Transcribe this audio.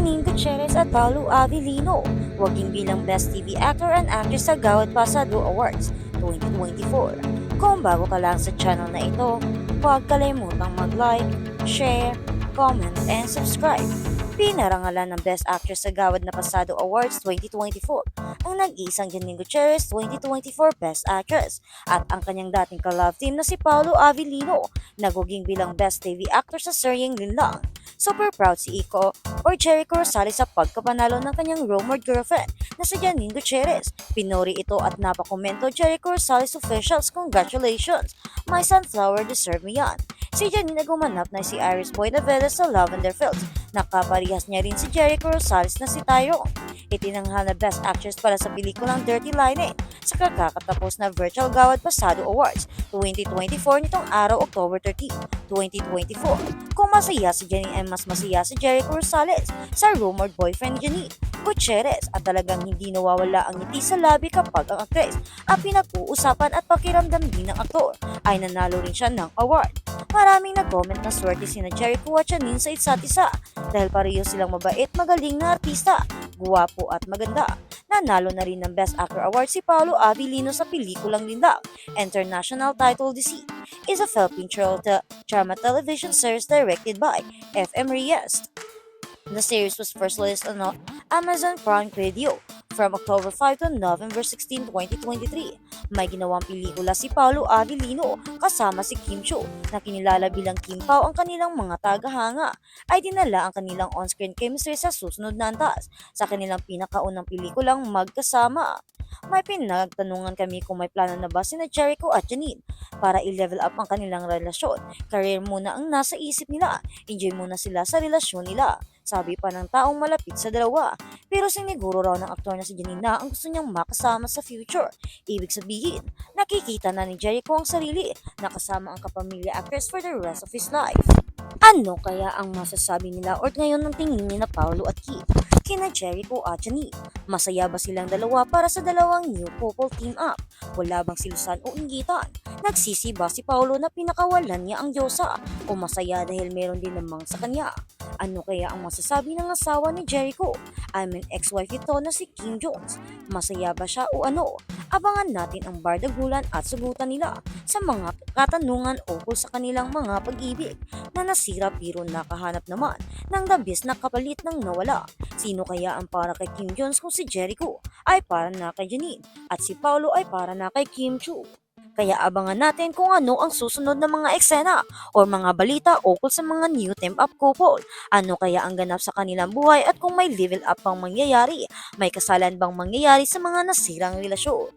Janine Gutierrez at Paolo Avellino, waging bilang Best TV Actor and Actress sa Gawad Pasado Awards 2024. Kung bago ka lang sa channel na ito, huwag kalimutang mag-like, share, comment, and subscribe. Pinarangalan ng Best Actress sa Gawad na Pasado Awards 2024 ang nag-iisang Janine Gutierrez 2024 Best Actress at ang kanyang dating ka-love team na si Paolo Avellino naguging bilang Best TV Actor sa seryeng Linlang. Super proud si Iko or Jericho Rosales sa pagkapanalo ng kanyang rumored girlfriend na si Janine Gutierrez. Pinuri ito at napakomento Jericho Rosales officials, congratulations! My sunflower deserve me yan. Si Janine ay gumanap na si Iris Boy Naveda sa Lavender Fields. Nakaparihas niya rin si Jericho Rosales na si Tyrone. Itinanghal na Best Actress para sa pelikulang Dirty Lining sa kakatapos na Virtual Gawad Pasado Awards 2024 nitong araw October 13, 2024. Kung masaya si Janine ay mas masaya si Jericho Rosales sa rumored boyfriend Janine Gutierrez at talagang hindi nawawala ang ngiti sa labi kapag ang aktres ang pinag-uusapan at pakiramdam din ng aktor ay nanalo rin siya ng award. Maraming nag-comment na swerte sina Jericho at Janine sa isa't isa dahil pareho silang mabait, magaling na artista, guwapo at maganda. Nanalo na rin ng Best Actor Award si Paolo Avellino sa pelikulang Linlang. International title Deceit is a Philippine drama television series directed by F.M. Reyes. The series was first released on Amazon Prime Video from October 5 to November 16, 2023. May ginawang pelikula si Paolo Avellino kasama si Kim Chiu na kinilala bilang Kim Pao. Ang kanilang mga tagahanga ay dinala ang kanilang on-screen chemistry sa susunod na antas sa kanilang pinakaunang pelikulang magkasama. May pinagtanungan kami kung may plano na ba sina Jericho at Janine para i-level up ang kanilang relasyon. Career muna ang nasa isip nila. Enjoy muna sila sa relasyon nila. Sabi pa ng taong malapit sa dalawa. Pero siniguro raw ng aktor na si Janine na ang gusto niyang makasama sa future. Ibig sabihin, nakikita na ni Jericho ang sarili na kasama ang kapamilya actress for the rest of his life. Ano kaya ang masasabi nila or ngayon ng tingin ni na Paolo at Keith kina Jericho at Janine? Masaya ba silang dalawa para sa dalawang new couple team up? Wala bang silusan o inggitan? Nagsisi ba si Paolo na pinakawalan niya ang Diyosa? O masaya dahil meron din namang sa kanya? Ano kaya ang masasabi ng asawa ni Jericho? I mean ex-wife ito na si Kim Jones. Masaya ba siya o ano? Abangan natin ang bardagulan at sagutan nila sa mga katanungan ukol sa kanilang mga pag-ibig na nasira pero nakahanap naman ng the best na kapalit ng nawala. Sino kaya ang para kay Kim Jones kung si Jericho ay para na kay Janine at si Paolo ay para na kay Kim Chiu? Kaya abangan natin kung ano ang susunod na mga eksena o mga balita ukol sa mga new temp up couple. Ano kaya ang ganap sa kanilang buhay at kung may level up bang mangyayari, may kasalan bang mangyayari sa mga nasirang relasyon.